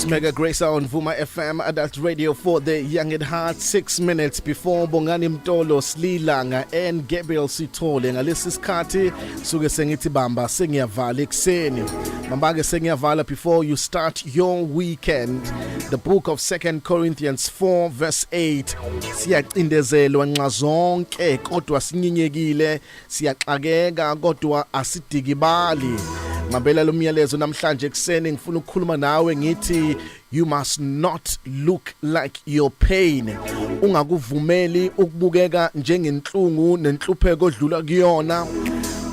Mega Grace on Vuma FM Adult Radio for the young at heart. 6 minutes before Bongani Mtolo Slilanga and Gabriel Sithole ngalesi sikhathi suke sengithi bamba sengiyavala ekseni mambake sengiyavala before you start your weekend. The book of 2 Corinthians 4 verse 8 siyacindezelwa nxa zonke kodwa sinyinyekile siyaxakeka kodwa asidikibali. Ngabela lo myalezo namhlanje ekseni ngifuna ukukhuluma nawe ngithi you must not look like your pain. Ungakuvumeli ukubukeka njengenhlungu nenhlupheko odlula kuyona.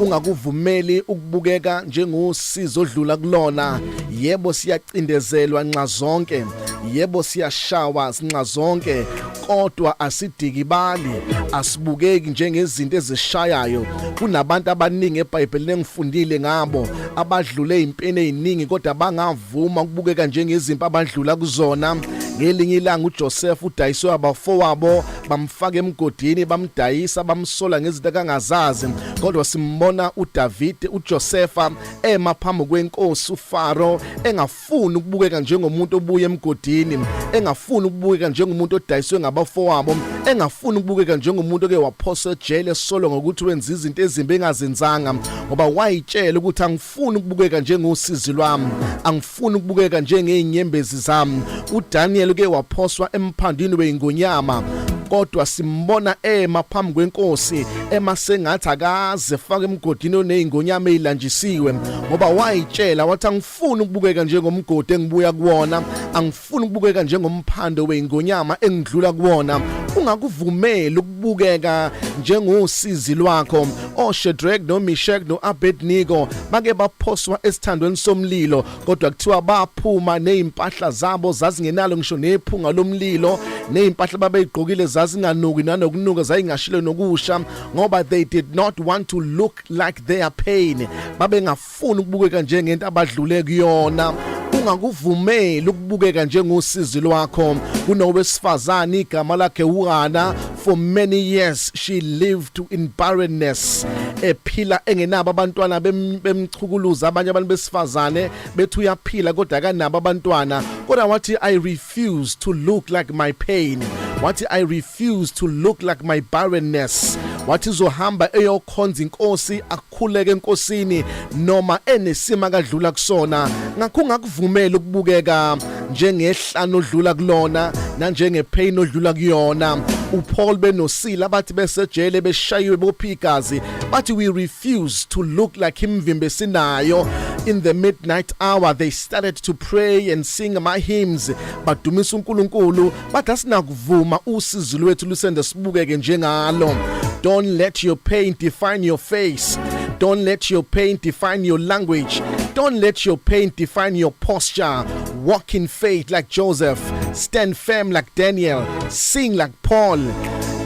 Ungakuvumeli ukubukeka njengosizo odlula kulona. Yebo siyacindezelwa nxa zonke. Yebo siyashawa nxa zonke. Kodwa asidikibali, asibukeki njengezinto ezishayayo. Kunabantu abaningi eBhayibhelini engifundile ngabo abadlule impeni eziningi kodwa bangavuma ukubukeka njengezimpi abadlula kuzona. Ngelinye ilanga uJoseph udayiswe abafowabo bamfaka emgodini bamdayisa bamsola ngezinto akangazazi kodwa simbona uDavid uJosepha emaphambi kwenkosi uFaro engafuni ukubukeka njengomuntu obuye emgodini, engafuni ukubukeka njengomuntu odayiswe ngabafowabo, engafuni ukubukeka njengomuntu oke waphoswa ejele solo ngokuthi wenza izinto ezimbi engazenzanga ngoba wayitshela ukuthi angifuni ukubukeka njengosizi lwami, angifuni ukubukeka njengeinyembezi zami. uDaniel uke waphoswa emphandini weingonyama kodwa simbona emaphambi kwenkosi emasengathi akaze faka emgodini oneyingonyama ezilanjisiwe ngoba wayitshela wathi angifuni ukubukeka njengomgodi engibuya kuwona, angifuni ukubukeka njengomphando weingonyama engidlula kuwona. Ungakuvumeli ukubukeka njengosizi lwakho. oShadrach noMeshach noAbednego bake baphoswa esithandweni somlilo kodwa kuthiwa baphuma nezimpahla zabo zazingenalo ngisho nephunga lomlilo, nezimpahla babeyigqokile zazinganuki nanokunuka zayingashilo nokusha ngoba they did not want to look like their pain. Babengafuni ukubukeka njengento abadlule kuyona. Ungakuvumeli ukubukeka njengosizi lwakho. Kunowesifazane igama lakhe uHana. For many years she lived in barrenness. Ephila engenabo abantwana bemchukuluza abanye abantu besifazane bethu uyaphila kodwa akanabo abantwana kodwa wathi I refuse to look like my pain. Wathi I refuse to look like my barrenness. Wathi zohamba eyokhonza inkosi akukhuleke enkosini noma enesima kadlula kusona. Ngakho ungakuvumela ukubukeka njengehlano odlula kulona na njengepain odlula kuyona. uPaul benosila bathi besejele beshayiwe bophigazi bathi we refuse to look like imvimbe sinayo. In the midnight hour they started to pray and sing my hymns badumisa uNkulunkulu bathi asinakuvuma usizi lwethu lusende sibukeke njengalo. Don't let your pain define your face. Don't let your pain define your language. Don't let your pain define your posture. Walk in faith like Joseph. Stand firm like Daniel. Sing like Paul.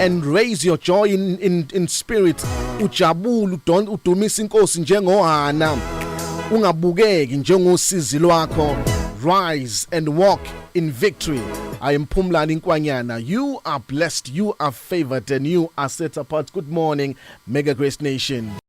And raise your joy in spirit. Ujabulu udumisa inkosi njengoHana. Ungabukeki njengosizi lwakho. Rise and walk in victory. I am Phumlani Nkwanyana. You are blessed, you are favored, and you are set apart. Good morning, Mega Grace Nation.